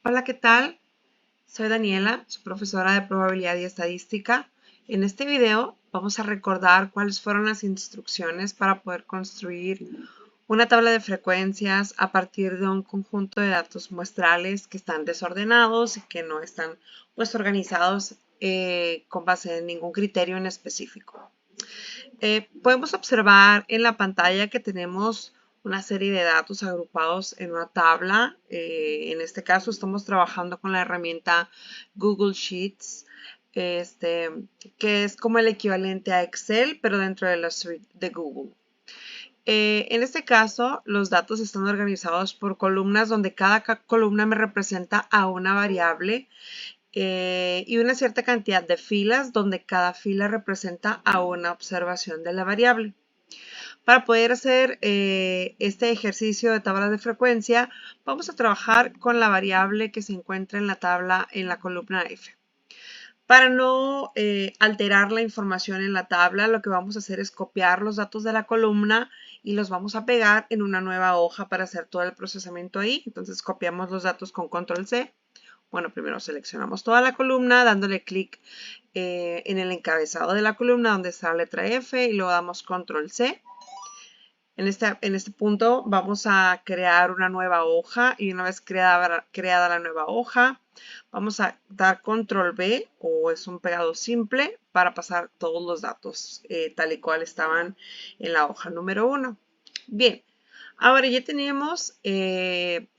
Hola, ¿qué tal? Soy Daniela, su profesora de probabilidad y estadística. En este video vamos a recordar cuáles fueron las instrucciones para poder construir una tabla de frecuencias a partir de un conjunto de datos muestrales que están desordenados y que no están organizados con base en ningún criterio en específico. Podemos observar en la pantalla que tenemos una serie de datos agrupados en una tabla. En este caso estamos trabajando con la herramienta Google Sheets, que es como el equivalente a Excel, pero dentro de la suite de Google. En este caso, los datos están organizados por columnas donde cada columna me representa a una variable y una cierta cantidad de filas donde cada fila representa a una observación de la variable. Para poder hacer este ejercicio de tabla de frecuencia, vamos a trabajar con la variable que se encuentra en la tabla en la columna F. Para no alterar la información en la tabla, lo que vamos a hacer es copiar los datos de la columna y los vamos a pegar en una nueva hoja para hacer todo el procesamiento ahí. Entonces copiamos los datos con control C. Bueno, primero seleccionamos toda la columna dándole clic en el encabezado de la columna donde está la letra F y luego damos control C. En este punto vamos a crear una nueva hoja y una vez creada la nueva hoja, vamos a dar control B o es un pegado simple para pasar todos los datos tal y cual estaban en la hoja número 1. Bien, ahora ya tenemos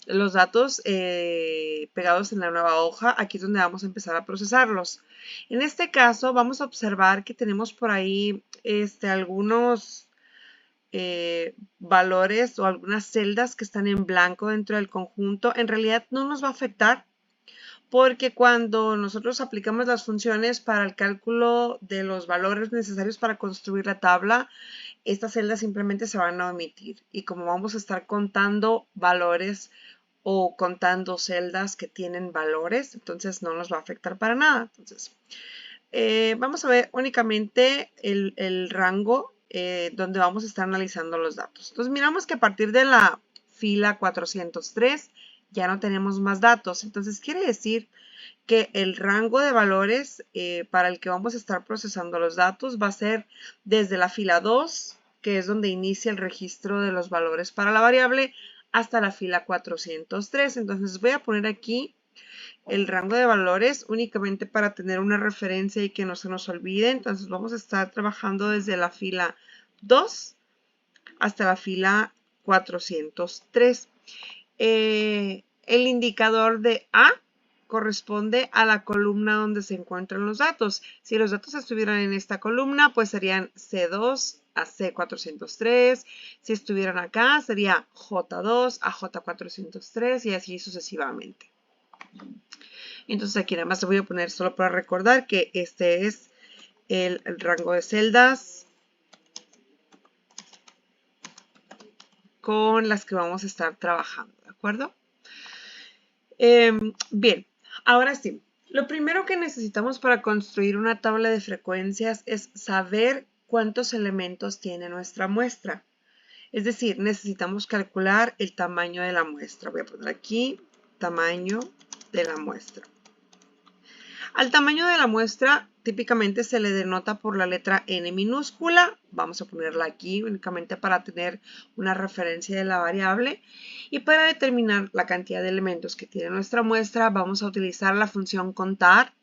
los datos pegados en la nueva hoja. Aquí es donde vamos a empezar a procesarlos. En este caso vamos a observar que tenemos por ahí algunos valores o algunas celdas que están en blanco dentro del conjunto. En realidad no nos va a afectar porque cuando nosotros aplicamos las funciones para el cálculo de los valores necesarios para construir la tabla, estas celdas simplemente se van a omitir. Y como vamos a estar contando valores o contando celdas que tienen valores, entonces no nos va a afectar para nada. Entonces, vamos a ver únicamente el rango donde vamos a estar analizando los datos. Entonces miramos que a partir de la fila 403 ya no tenemos más datos. Entonces quiere decir que el rango de valores para el que vamos a estar procesando los datos va a ser desde la fila 2, que es donde inicia el registro de los valores para la variable, hasta la fila 403. Entonces voy a poner aquí el rango de valores únicamente para tener una referencia y que no se nos olvide. Entonces vamos a estar trabajando desde la fila 2 hasta la fila 403. El indicador de A corresponde a la columna donde se encuentran los datos. Si los datos estuvieran en esta columna, pues serían C2 a C403. Si estuvieran acá, sería J2 a J403 y así sucesivamente. Entonces aquí nada más te voy a poner solo para recordar que este es el rango de celdas con las que vamos a estar trabajando, ¿de acuerdo? Bien, ahora sí. Lo primero que necesitamos para construir una tabla de frecuencias es saber cuántos elementos tiene nuestra muestra. Es decir, necesitamos calcular el tamaño de la muestra. Voy a poner aquí tamaño de la muestra. Al tamaño de la muestra típicamente se le denota por la letra N minúscula. Vamos a ponerla aquí únicamente para tener una referencia de la variable. Y para determinar la cantidad de elementos que tiene nuestra muestra, vamos a utilizar la función contar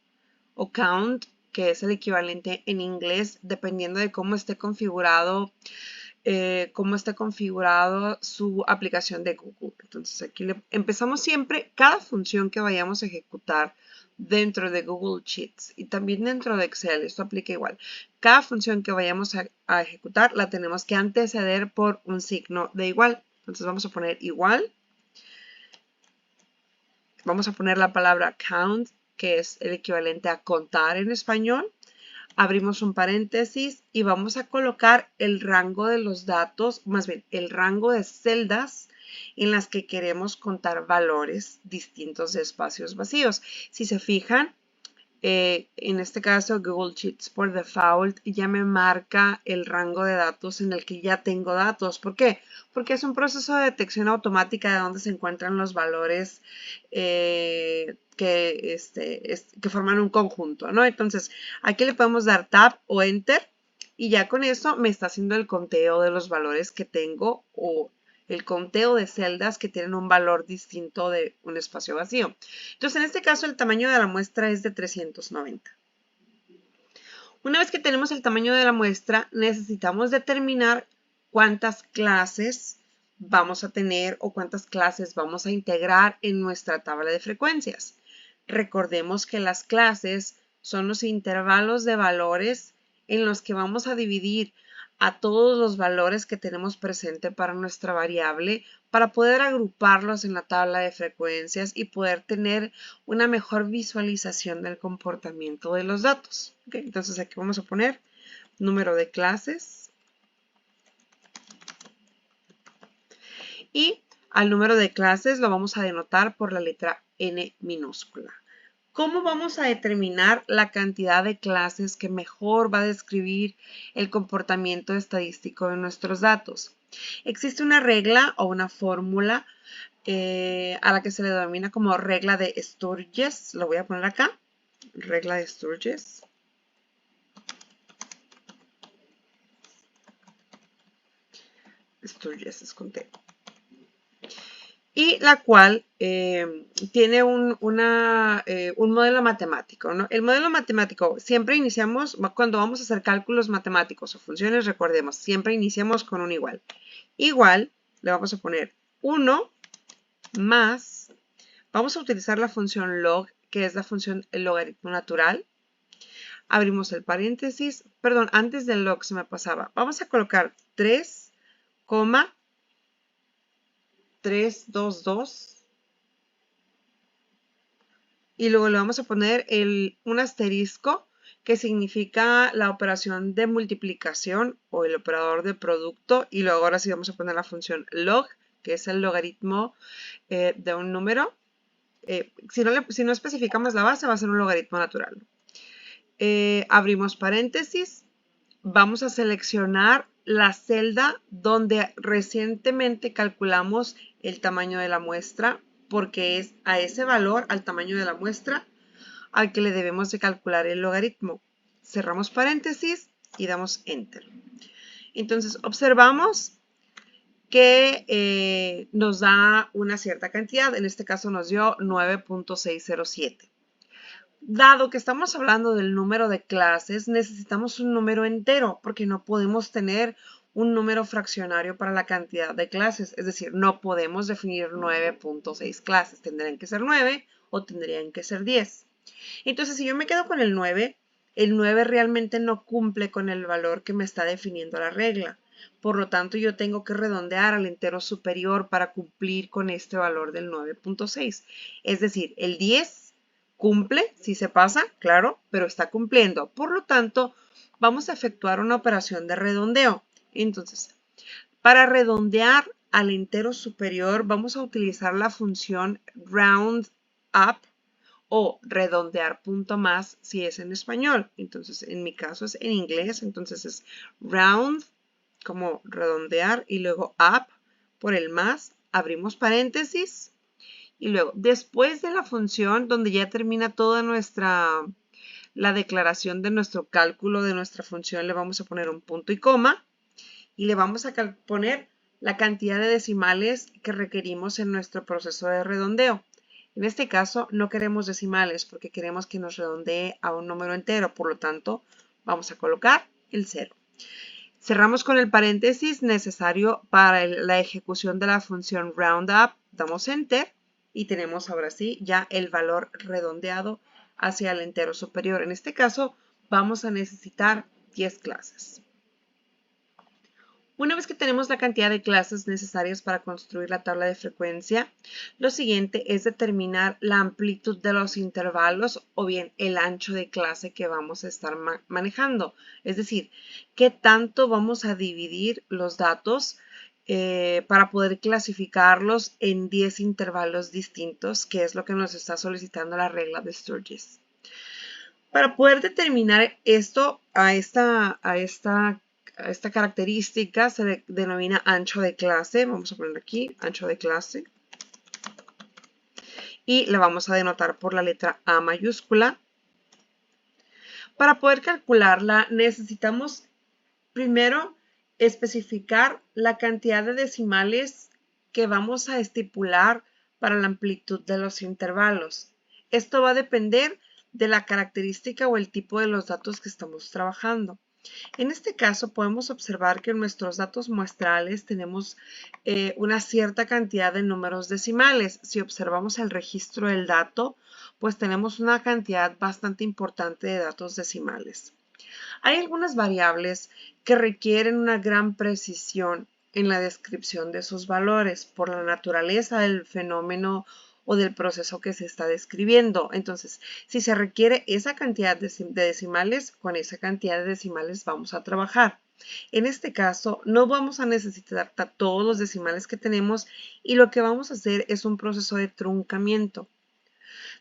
o count, que es el equivalente en inglés, dependiendo de cómo esté configurado su aplicación de Google. Entonces aquí empezamos siempre cada función que vayamos a ejecutar dentro de Google Sheets y también dentro de Excel. Esto aplica igual. Cada función que vayamos a ejecutar la tenemos que anteceder por un signo de igual. Entonces vamos a poner igual. Vamos a poner la palabra count, que es el equivalente a contar en español. Abrimos un paréntesis y vamos a colocar el rango de los datos, más bien el rango de celdas en las que queremos contar valores distintos de espacios vacíos. Si se fijan, En este caso, Google Sheets por default ya me marca el rango de datos en el que ya tengo datos. ¿Por qué? Porque es un proceso de detección automática de dónde se encuentran los valores que forman un conjunto, ¿no? Entonces, aquí le podemos dar Tab o Enter y ya con eso me está haciendo el conteo de los valores que tengo o el conteo de celdas que tienen un valor distinto de un espacio vacío. Entonces, en este caso, el tamaño de la muestra es de 390. Una vez que tenemos el tamaño de la muestra, necesitamos determinar cuántas clases vamos a tener o cuántas clases vamos a integrar en nuestra tabla de frecuencias. Recordemos que las clases son los intervalos de valores en los que vamos a dividir a todos los valores que tenemos presente para nuestra variable para poder agruparlos en la tabla de frecuencias y poder tener una mejor visualización del comportamiento de los datos. Okay, entonces aquí vamos a poner número de clases y al número de clases lo vamos a denotar por la letra N minúscula. ¿Cómo vamos a determinar la cantidad de clases que mejor va a describir el comportamiento estadístico de nuestros datos? Existe una regla o una fórmula a la que se le denomina como regla de Sturges. Lo voy a poner acá. Regla de Sturges. Sturges es con T. Y la cual tiene un modelo matemático, ¿no? El modelo matemático, siempre iniciamos, cuando vamos a hacer cálculos matemáticos o funciones, recordemos, siempre iniciamos con un igual. Igual, le vamos a poner 1 más, vamos a utilizar la función log, que es la función el logaritmo natural. Abrimos el paréntesis, perdón, antes del log se me pasaba. Vamos a colocar 3,322 y luego le vamos a poner un asterisco que significa la operación de multiplicación o el operador de producto y luego ahora sí vamos a poner la función log, que es el logaritmo de un número. Si no especificamos la base va a ser un logaritmo natural. Abrimos paréntesis, vamos a seleccionar la celda donde recientemente calculamos el tamaño de la muestra, porque es a ese valor, al tamaño de la muestra, al que le debemos de calcular el logaritmo. Cerramos paréntesis y damos Enter. Entonces observamos que nos da una cierta cantidad, en este caso nos dio 9.607. Dado que estamos hablando del número de clases, necesitamos un número entero porque no podemos tener un número fraccionario para la cantidad de clases. Es decir, no podemos definir 9.6 clases. Tendrían que ser 9 o tendrían que ser 10. Entonces, si yo me quedo con el 9 realmente no cumple con el valor que me está definiendo la regla. Por lo tanto, yo tengo que redondear al entero superior para cumplir con este valor del 9.6. Es decir, el 10 cumple, si se pasa, claro, pero está cumpliendo. Por lo tanto, vamos a efectuar una operación de redondeo. Entonces, para redondear al entero superior, vamos a utilizar la función round up o redondear punto más si es en español. Entonces, en mi caso es en inglés, entonces es round, como redondear, y luego up por el más, abrimos paréntesis. Y luego, después de la función donde ya termina toda la declaración de nuestro cálculo de nuestra función, le vamos a poner un punto y coma y le vamos a poner la cantidad de decimales que requerimos en nuestro proceso de redondeo. En este caso no queremos decimales porque queremos que nos redondee a un número entero, por lo tanto vamos a colocar el 0. Cerramos con el paréntesis necesario para la ejecución de la función roundup, damos Enter. Y tenemos ahora sí ya el valor redondeado hacia el entero superior. En este caso vamos a necesitar 10 clases. Una vez que tenemos la cantidad de clases necesarias para construir la tabla de frecuencia, lo siguiente es determinar la amplitud de los intervalos o bien el ancho de clase que vamos a estar manejando. Es decir, qué tanto vamos a dividir los datos para poder clasificarlos en 10 intervalos distintos, que es lo que nos está solicitando la regla de Sturges. Para poder determinar esto, a esta característica se denomina ancho de clase. Vamos a poner aquí ancho de clase. Y la vamos a denotar por la letra A mayúscula. Para poder calcularla necesitamos primero especificar la cantidad de decimales que vamos a estipular para la amplitud de los intervalos. Esto va a depender de la característica o el tipo de los datos que estamos trabajando. En este caso podemos observar que en nuestros datos muestrales tenemos una cierta cantidad de números decimales. Si observamos el registro del dato, pues tenemos una cantidad bastante importante de datos decimales. Hay algunas variables que requieren una gran precisión en la descripción de sus valores por la naturaleza del fenómeno o del proceso que se está describiendo. Entonces, si se requiere esa cantidad de decimales, con esa cantidad de decimales vamos a trabajar. En este caso, no vamos a necesitar todos los decimales que tenemos y lo que vamos a hacer es un proceso de truncamiento.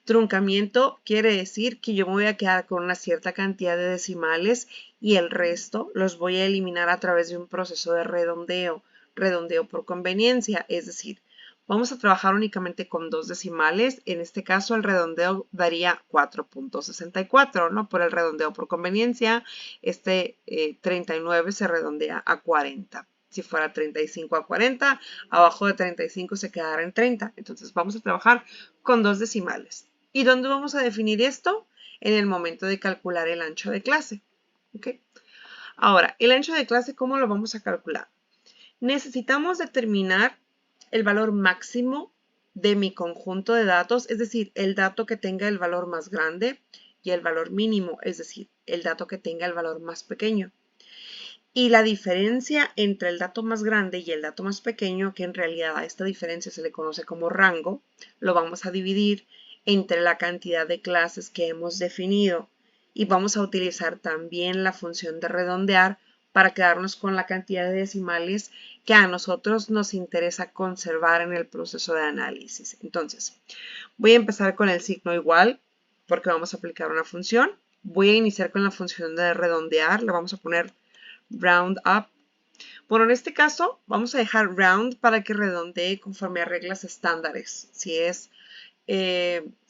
Truncamiento quiere decir que yo me voy a quedar con una cierta cantidad de decimales y el resto los voy a eliminar a través de un proceso de redondeo, redondeo por conveniencia, es decir, vamos a trabajar únicamente con 2 decimales, en este caso el redondeo daría 4.64, ¿no? Por el redondeo por conveniencia, 39 se redondea a 40. Si fuera 35 a 40, abajo de 35 se quedará en 30. Entonces vamos a trabajar con 2 decimales. ¿Y dónde vamos a definir esto? En el momento de calcular el ancho de clase. ¿Okay? Ahora, el ancho de clase, ¿cómo lo vamos a calcular? Necesitamos determinar el valor máximo de mi conjunto de datos, es decir, el dato que tenga el valor más grande y el valor mínimo, es decir, el dato que tenga el valor más pequeño. Y la diferencia entre el dato más grande y el dato más pequeño, que en realidad a esta diferencia se le conoce como rango, lo vamos a dividir entre la cantidad de clases que hemos definido y vamos a utilizar también la función de redondear para quedarnos con la cantidad de decimales que a nosotros nos interesa conservar en el proceso de análisis. Entonces, voy a empezar con el signo igual porque vamos a aplicar una función. Voy a iniciar con la función de redondear, le vamos a poner round up. Bueno, en este caso vamos a dejar round para que redondee conforme a reglas estándares. Si es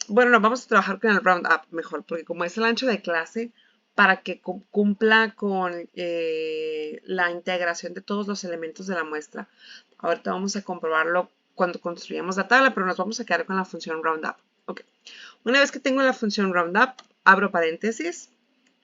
bueno, no, vamos a trabajar con el round up mejor, porque como es el ancho de clase, para que cumpla con la integración de todos los elementos de la muestra. Ahorita vamos a comprobarlo cuando construyamos la tabla, pero nos vamos a quedar con la función roundup. Okay. Una vez que tengo la función roundup, abro paréntesis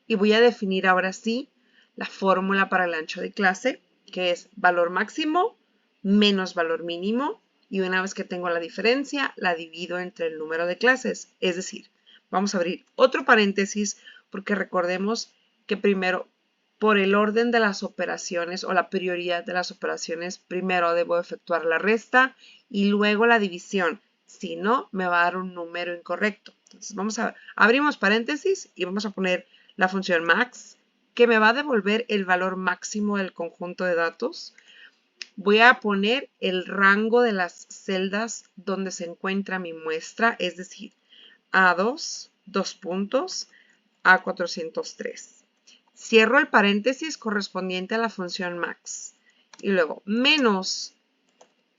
y voy a definir ahora sí la fórmula para el ancho de clase, que es valor máximo menos valor mínimo. Y una vez que tengo la diferencia, la divido entre el número de clases. Es decir, vamos a abrir otro paréntesis porque recordemos que primero, por el orden de las operaciones o la prioridad de las operaciones, primero debo efectuar la resta y luego la división. Si no, me va a dar un número incorrecto. Entonces, abrimos paréntesis y vamos a poner la función max, que me va a devolver el valor máximo del conjunto de datos. Voy a poner el rango de las celdas donde se encuentra mi muestra, es decir, A2, 2 puntos, A403. Cierro el paréntesis correspondiente a la función max. Y luego, menos,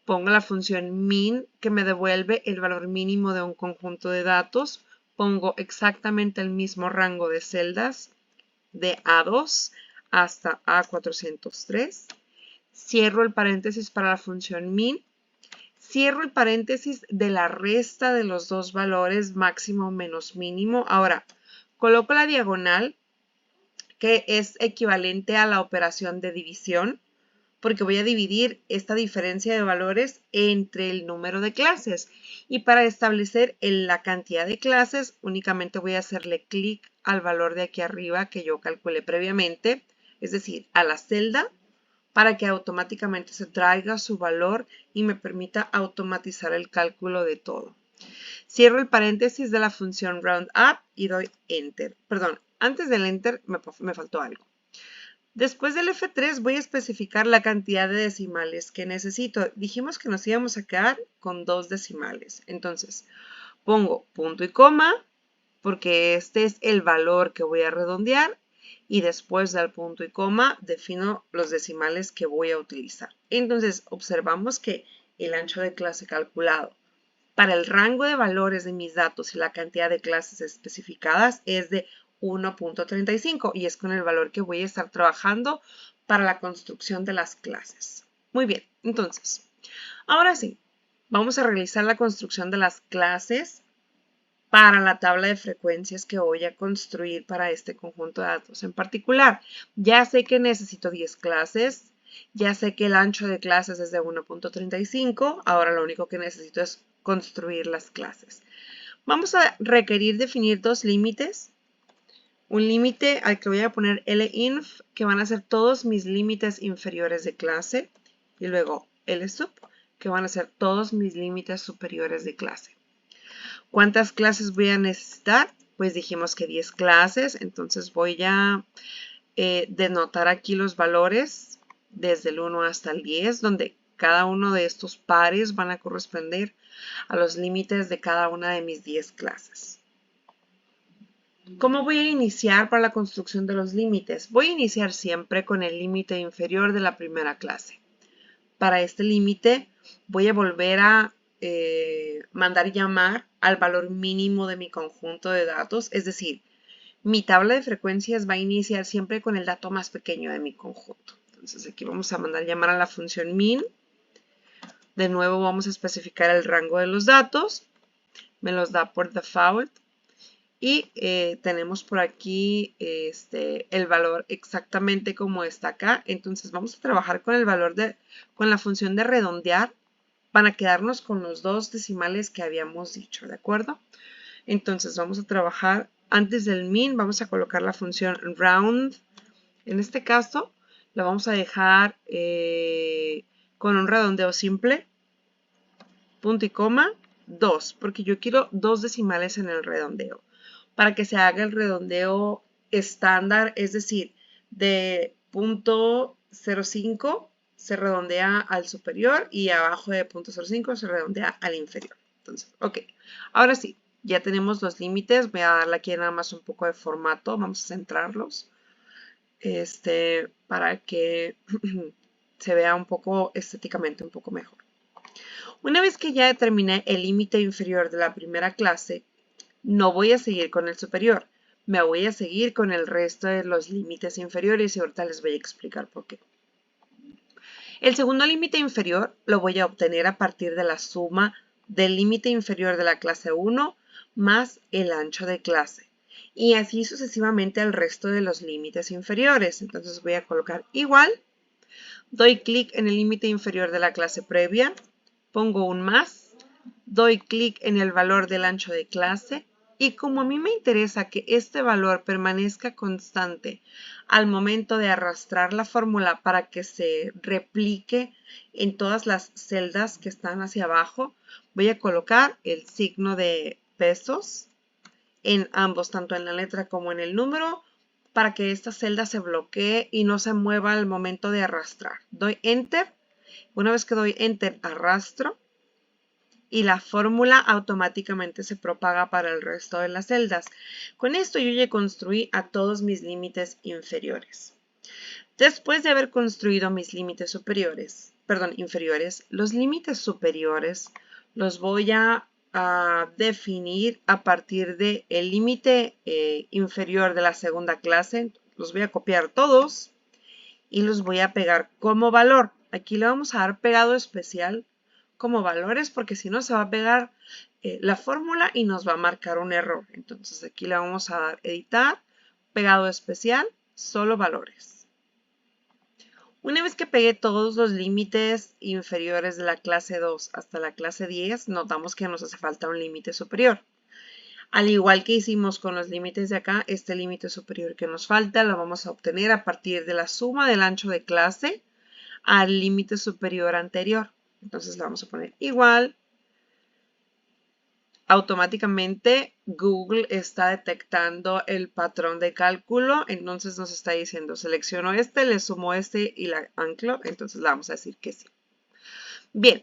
pongo la función min, que me devuelve el valor mínimo de un conjunto de datos. Pongo exactamente el mismo rango de celdas de A2 hasta A403. Cierro el paréntesis para la función min. Cierro el paréntesis de la resta de los dos valores máximo menos mínimo. Ahora, coloco la diagonal, que es equivalente a la operación de división, porque voy a dividir esta diferencia de valores entre el número de clases. Y para establecer la cantidad de clases, únicamente voy a hacerle clic al valor de aquí arriba que yo calculé previamente, es decir, a la celda, para que automáticamente se traiga su valor y me permita automatizar el cálculo de todo. Cierro el paréntesis de la función roundup y doy enter. Perdón, antes del enter me faltó algo. Después del F3 voy a especificar la cantidad de decimales que necesito. Dijimos que nos íbamos a quedar con 2 decimales. Entonces, pongo punto y coma porque este es el valor que voy a redondear y después del punto y coma defino los decimales que voy a utilizar. Entonces observamos que el ancho de clase calculado para el rango de valores de mis datos y la cantidad de clases especificadas es de 1.35 y es con el valor que voy a estar trabajando para la construcción de las clases. Muy bien, entonces, ahora sí, vamos a realizar la construcción de las clases para la tabla de frecuencias que voy a construir para este conjunto de datos en particular. Ya sé que necesito 10 clases, ya sé que el ancho de clases es de 1.35, ahora lo único que necesito es construir las clases. Vamos a requerir definir dos límites. Un límite al que voy a poner linf, que van a ser todos mis límites inferiores de clase, y luego lsub, que van a ser todos mis límites superiores de clase. ¿Cuántas clases voy a necesitar? Pues dijimos que 10 clases, entonces voy a denotar aquí los valores desde el 1 hasta el 10, donde cada uno de estos pares van a corresponder a los límites de cada una de mis 10 clases. ¿Cómo voy a iniciar para la construcción de los límites? Voy a iniciar siempre con el límite inferior de la primera clase. Para este límite voy a volver a mandar llamar al valor mínimo de mi conjunto de datos, es decir, mi tabla de frecuencias va a iniciar siempre con el dato más pequeño de mi conjunto. Entonces aquí vamos a mandar llamar a la función min. De nuevo vamos a especificar el rango de los datos. Me los da por default. Y tenemos por aquí el valor exactamente como está acá. Entonces vamos a trabajar con el valor con la función de redondear para quedarnos con los dos decimales que habíamos dicho, ¿de acuerdo? Entonces vamos a trabajar antes del min, vamos a colocar la función round. En este caso la vamos a dejar con un redondeo simple, punto y coma, 2, porque yo quiero dos decimales en el redondeo. Para que se haga el redondeo estándar, es decir, de 0.05 se redondea al superior y abajo de 0.05 se redondea al inferior. Entonces, ok, ahora sí, ya tenemos los límites. Voy a darle aquí nada más un poco de formato, vamos a centrarlos para que se vea un poco estéticamente un poco mejor. Una vez que ya determiné el límite inferior de la primera clase, no voy a seguir con el superior, me voy a seguir con el resto de los límites inferiores y ahorita les voy a explicar por qué. El segundo límite inferior lo voy a obtener a partir de la suma del límite inferior de la clase 1 más el ancho de clase. Y así sucesivamente al resto de los límites inferiores. Entonces voy a colocar igual, doy clic en el límite inferior de la clase previa, pongo un más, doy clic en el valor del ancho de clase y como a mí me interesa que este valor permanezca constante al momento de arrastrar la fórmula para que se replique en todas las celdas que están hacia abajo, voy a colocar el signo de pesos en ambos, tanto en la letra como en el número, para que esta celda se bloquee y no se mueva al momento de arrastrar. Doy Enter. Una vez que doy Enter, arrastro y la fórmula automáticamente se propaga para el resto de las celdas. Con esto yo ya construí a todos mis límites inferiores. Después de haber construido mis límites inferiores, los límites superiores los voy a definir a partir del límite inferior de la segunda clase. Los voy a copiar todos y los voy a pegar como valor. Aquí le vamos a dar pegado especial como valores porque si no se va a pegar la fórmula y nos va a marcar un error. Entonces aquí le vamos a dar editar, pegado especial, solo valores. Una vez que pegué todos los límites inferiores de la clase 2 hasta la clase 10, notamos que nos hace falta un límite superior. Al igual que hicimos con los límites de acá, este límite superior que nos falta lo vamos a obtener a partir de la suma del ancho de clase al límite superior anterior. Entonces le vamos a poner igual. Automáticamente Google está detectando el patrón de cálculo, entonces nos está diciendo selecciono este, le sumo este y la anclo, entonces le vamos a decir que sí. Bien,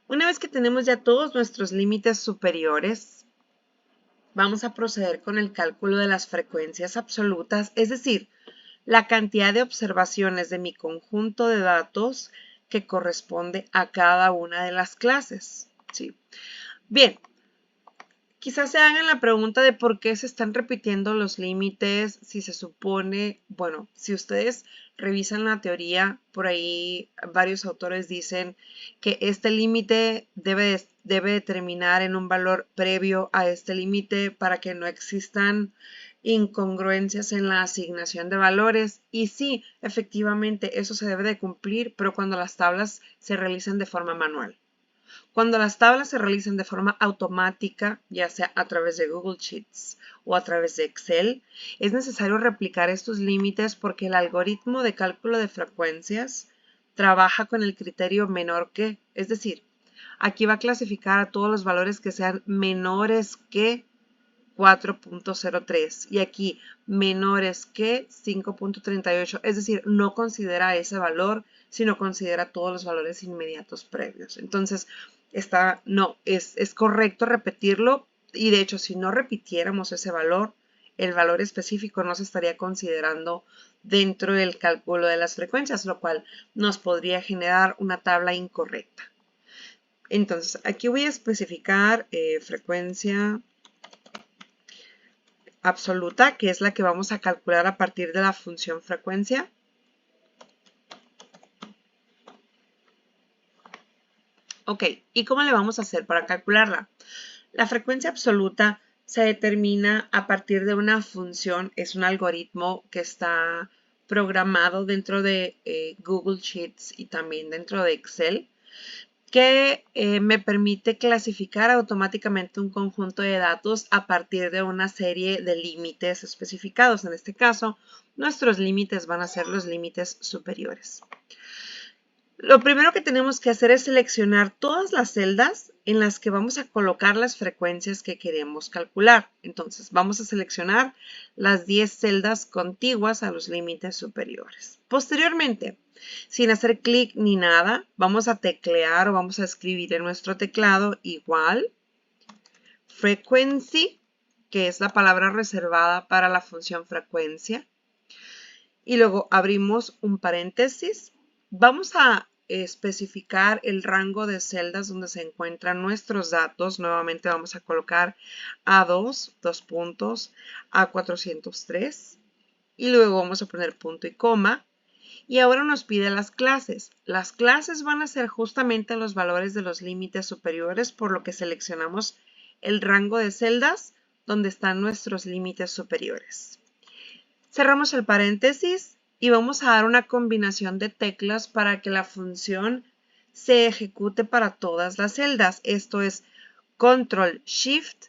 una vez que tenemos ya todos nuestros límites superiores, vamos a proceder con el cálculo de las frecuencias absolutas, es decir, la cantidad de observaciones de mi conjunto de datos que corresponde a cada una de las clases. ¿Sí? Bien, quizás se hagan la pregunta de por qué se están repitiendo los límites si se supone, bueno, si ustedes revisan la teoría, por ahí varios autores dicen que este límite debe terminar en un valor previo a este límite para que no existan incongruencias en la asignación de valores. Y sí, efectivamente, eso se debe de cumplir, pero cuando las tablas se realizan de forma manual. Cuando las tablas se realizan de forma automática, ya sea a través de Google Sheets o a través de Excel, es necesario replicar estos límites porque el algoritmo de cálculo de frecuencias trabaja con el criterio menor que, es decir, aquí va a clasificar a todos los valores que sean menores que 4.03 y aquí menores que 5.38, es decir, no considera ese valor, sino considera todos los valores inmediatos previos. Entonces, es correcto repetirlo y de hecho, si no repitiéramos ese valor, el valor específico no se estaría considerando dentro del cálculo de las frecuencias, lo cual nos podría generar una tabla incorrecta. Entonces, aquí voy a especificar frecuencia absoluta, que es la que vamos a calcular a partir de la función frecuencia. Ok, ¿y cómo le vamos a hacer para calcularla? La frecuencia absoluta se determina a partir de una función, es un algoritmo que está programado dentro de Google Sheets y también dentro de Excel, que me permite clasificar automáticamente un conjunto de datos a partir de una serie de límites especificados. En este caso, nuestros límites van a ser los límites superiores. Lo primero que tenemos que hacer es seleccionar todas las celdas en las que vamos a colocar las frecuencias que queremos calcular. Entonces, vamos a seleccionar las 10 celdas contiguas a los límites superiores. Posteriormente, sin hacer clic ni nada, vamos a teclear o vamos a escribir en nuestro teclado igual frequency, que es la palabra reservada para la función frecuencia. Y luego abrimos un paréntesis. Vamos a especificar el rango de celdas donde se encuentran nuestros datos. Nuevamente vamos a colocar A2, dos puntos, A403. Y luego vamos a poner punto y coma. Y ahora nos pide las clases. Las clases van a ser justamente los valores de los límites superiores, por lo que seleccionamos el rango de celdas donde están nuestros límites superiores. Cerramos el paréntesis y vamos a dar una combinación de teclas para que la función se ejecute para todas las celdas. Esto es Control Shift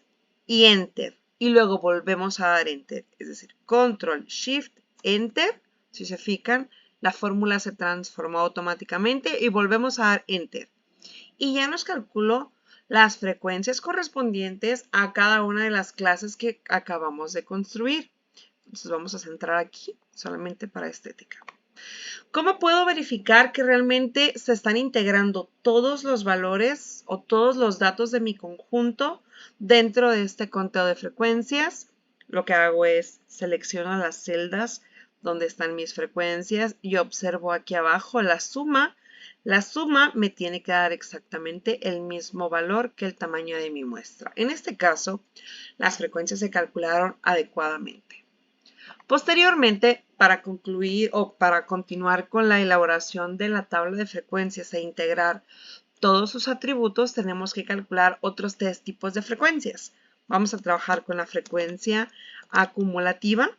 y Enter. Y luego volvemos a dar Enter. Es decir, Control Shift Enter. Si se fijan, la fórmula se transformó automáticamente y volvemos a dar Enter. Y ya nos calculó las frecuencias correspondientes a cada una de las clases que acabamos de construir. Entonces vamos a centrar aquí solamente para estética. ¿Cómo puedo verificar que realmente se están integrando todos los valores o todos los datos de mi conjunto dentro de este conteo de frecuencias? Lo que hago es selecciono las celdas donde están mis frecuencias y observo aquí abajo la suma. La suma me tiene que dar exactamente el mismo valor que el tamaño de mi muestra. En este caso, las frecuencias se calcularon adecuadamente. Posteriormente, para concluir o para continuar con la elaboración de la tabla de frecuencias e integrar todos sus atributos, tenemos que calcular otros 3 tipos de frecuencias. Vamos a trabajar con la frecuencia acumulativa,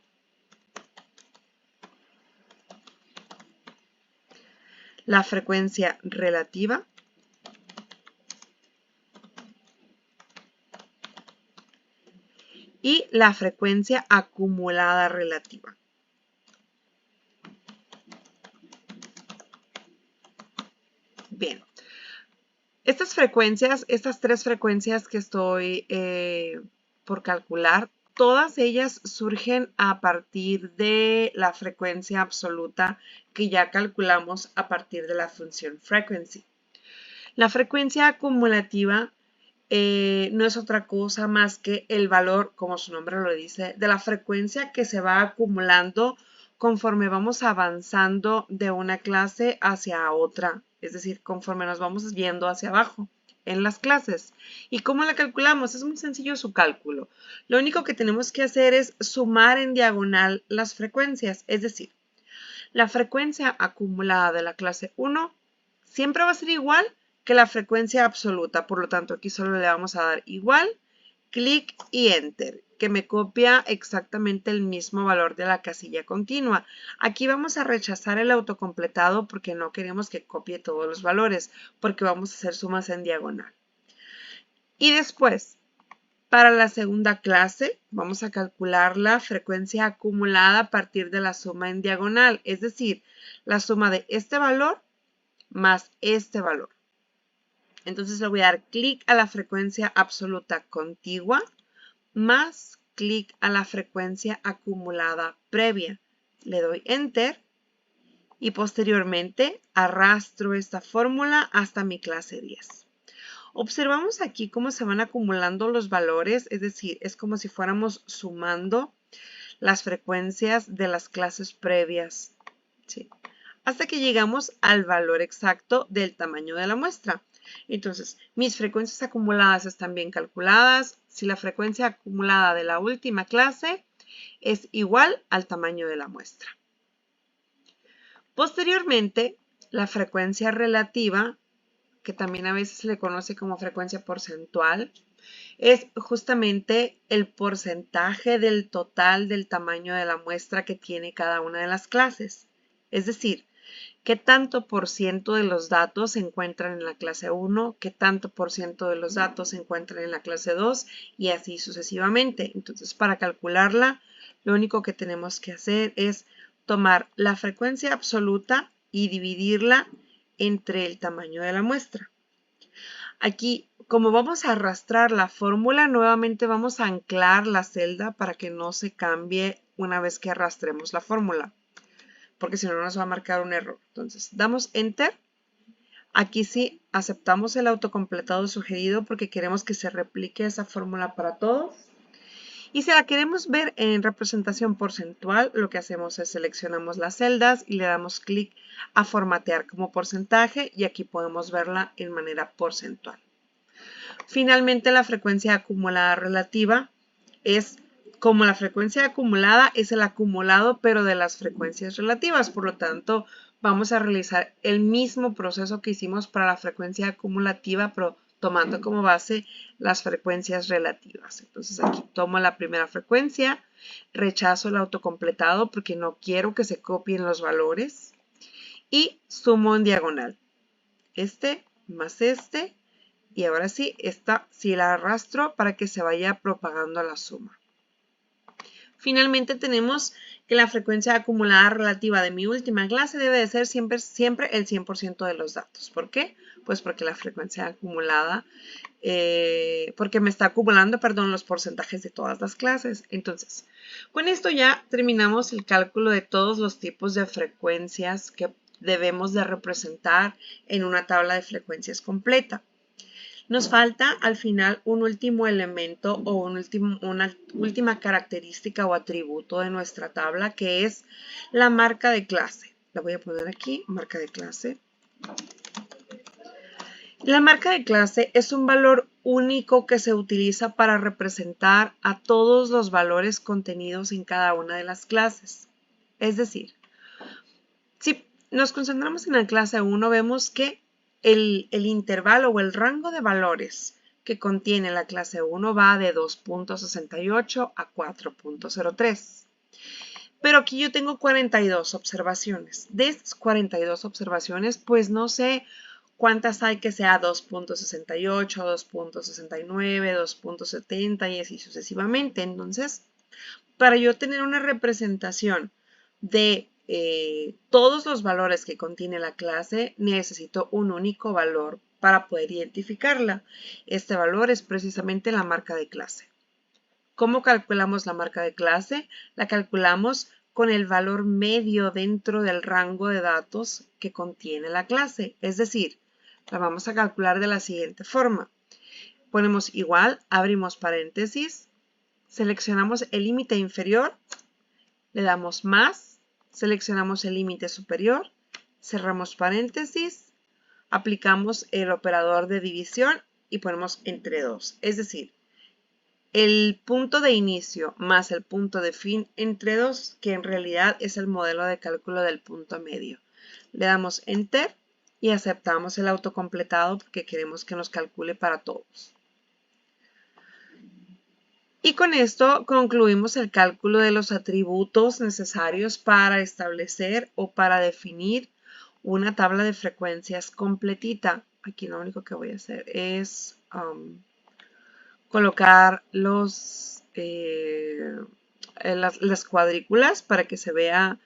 la frecuencia relativa y la frecuencia acumulada relativa. Bien, estas tres frecuencias que estoy por calcular, todas ellas surgen a partir de la frecuencia absoluta que ya calculamos a partir de la función frequency. La frecuencia acumulativa no es otra cosa más que el valor, como su nombre lo dice, de la frecuencia que se va acumulando conforme vamos avanzando de una clase hacia otra, es decir, conforme nos vamos yendo hacia abajo en las clases. ¿Y cómo la calculamos? Es muy sencillo su cálculo. Lo único que tenemos que hacer es sumar en diagonal las frecuencias, es decir, la frecuencia acumulada de la clase 1 siempre va a ser igual que la frecuencia absoluta. Por lo tanto, aquí solo le vamos a dar igual, clic y enter, que me copia exactamente el mismo valor de la casilla continua. Aquí vamos a rechazar el autocompletado porque no queremos que copie todos los valores, porque vamos a hacer sumas en diagonal. Y después, para la segunda clase, vamos a calcular la frecuencia acumulada a partir de la suma en diagonal, es decir, la suma de este valor más este valor. Entonces le voy a dar clic a la frecuencia absoluta contigua más clic a la frecuencia acumulada previa. Le doy Enter y posteriormente arrastro esta fórmula hasta mi clase 10. Observamos aquí cómo se van acumulando los valores, es decir, es como si fuéramos sumando las frecuencias de las clases previas, ¿sí? Hasta que llegamos al valor exacto del tamaño de la muestra. Entonces, mis frecuencias acumuladas están bien calculadas. Si la frecuencia acumulada de la última clase es igual al tamaño de la muestra. Posteriormente, la frecuencia relativa, que también a veces se le conoce como frecuencia porcentual, es justamente el porcentaje del total del tamaño de la muestra que tiene cada una de las clases. Es decir, qué tanto por ciento de los datos se encuentran en la clase 1, qué tanto por ciento de los datos se encuentran en la clase 2 y así sucesivamente. Entonces, para calcularla, lo único que tenemos que hacer es tomar la frecuencia absoluta y dividirla entre el tamaño de la muestra. Aquí, como vamos a arrastrar la fórmula, nuevamente vamos a anclar la celda para que no se cambie una vez que arrastremos la fórmula, porque si no nos va a marcar un error. Entonces, damos Enter. Aquí sí aceptamos el autocompletado sugerido porque queremos que se replique esa fórmula para todos. Y si la queremos ver en representación porcentual, lo que hacemos es seleccionamos las celdas y le damos clic a formatear como porcentaje y aquí podemos verla en manera porcentual. Finalmente, la frecuencia acumulada relativa es como la frecuencia acumulada es el acumulado pero de las frecuencias relativas. Por lo tanto, vamos a realizar el mismo proceso que hicimos para la frecuencia acumulativa, pero tomando como base las frecuencias relativas. Entonces aquí tomo la primera frecuencia, rechazo el autocompletado porque no quiero que se copien los valores y sumo en diagonal. Este más este y ahora sí, esta sí la arrastro para que se vaya propagando la suma. Finalmente tenemos que la frecuencia acumulada relativa de mi última clase debe de ser siempre el 100% de los datos. ¿Por qué? Pues porque la frecuencia acumulada, porque me está acumulando, perdón, los porcentajes de todas las clases. Entonces, con esto ya terminamos el cálculo de todos los tipos de frecuencias que debemos de representar en una tabla de frecuencias completa. Nos falta al final un último elemento o una última característica o atributo de nuestra tabla que es la marca de clase. La voy a poner aquí, marca de clase. La marca de clase es un valor único que se utiliza para representar a todos los valores contenidos en cada una de las clases. Es decir, si nos concentramos en la clase 1, vemos que el intervalo o el rango de valores que contiene la clase 1 va de 2.68 a 4.03. Pero aquí yo tengo 42 observaciones. De estas 42 observaciones, pues no sé cuántas hay que sea 2.68, 2.69, 2.70 y así sucesivamente. Entonces, para yo tener una representación de todos los valores que contiene la clase, necesito un único valor para poder identificarla. Este valor es precisamente la marca de clase. ¿Cómo calculamos la marca de clase? La calculamos con el valor medio dentro del rango de datos que contiene la clase. Es decir, la vamos a calcular de la siguiente forma. ponemos igual, abrimos paréntesis, seleccionamos el límite inferior, le damos más, seleccionamos el límite superior, cerramos paréntesis, aplicamos el operador de división y ponemos entre 2. Es decir, el punto de inicio más el punto de fin entre 2, que en realidad es el modelo de cálculo del punto medio. Le damos Enter y aceptamos el autocompletado porque queremos que nos calcule para todos. Y con esto concluimos el cálculo de los atributos necesarios para establecer o para definir una tabla de frecuencias completita. Aquí lo único que voy a hacer es colocar las cuadrículas para que se vea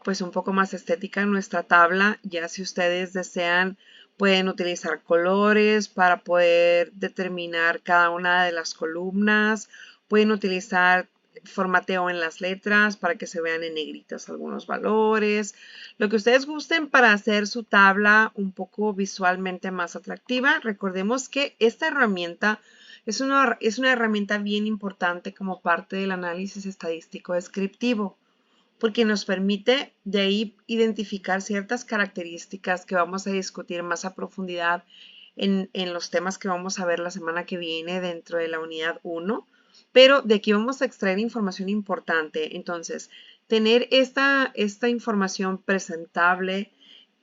pues un poco más estética en nuestra tabla. Ya si ustedes desean, pueden utilizar colores para poder determinar cada una de las columnas. Pueden utilizar formateo en las letras para que se vean en negritas algunos valores. Lo que ustedes gusten para hacer su tabla un poco visualmente más atractiva. Recordemos que esta herramienta es una herramienta bien importante como parte del análisis estadístico descriptivo, porque nos permite de ahí identificar ciertas características que vamos a discutir más a profundidad en los temas que vamos a ver la semana que viene dentro de la unidad 1. Pero de aquí vamos a extraer información importante. Entonces, tener esta información presentable,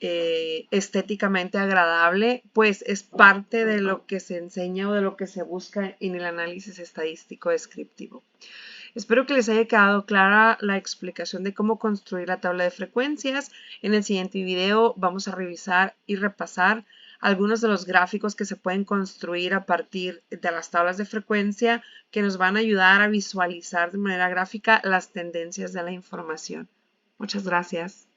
estéticamente agradable, pues es parte de lo que se enseña o de lo que se busca en el análisis estadístico descriptivo. Espero que les haya quedado clara la explicación de cómo construir la tabla de frecuencias. En el siguiente video vamos a revisar y repasar algunos de los gráficos que se pueden construir a partir de las tablas de frecuencia que nos van a ayudar a visualizar de manera gráfica las tendencias de la información. Muchas gracias.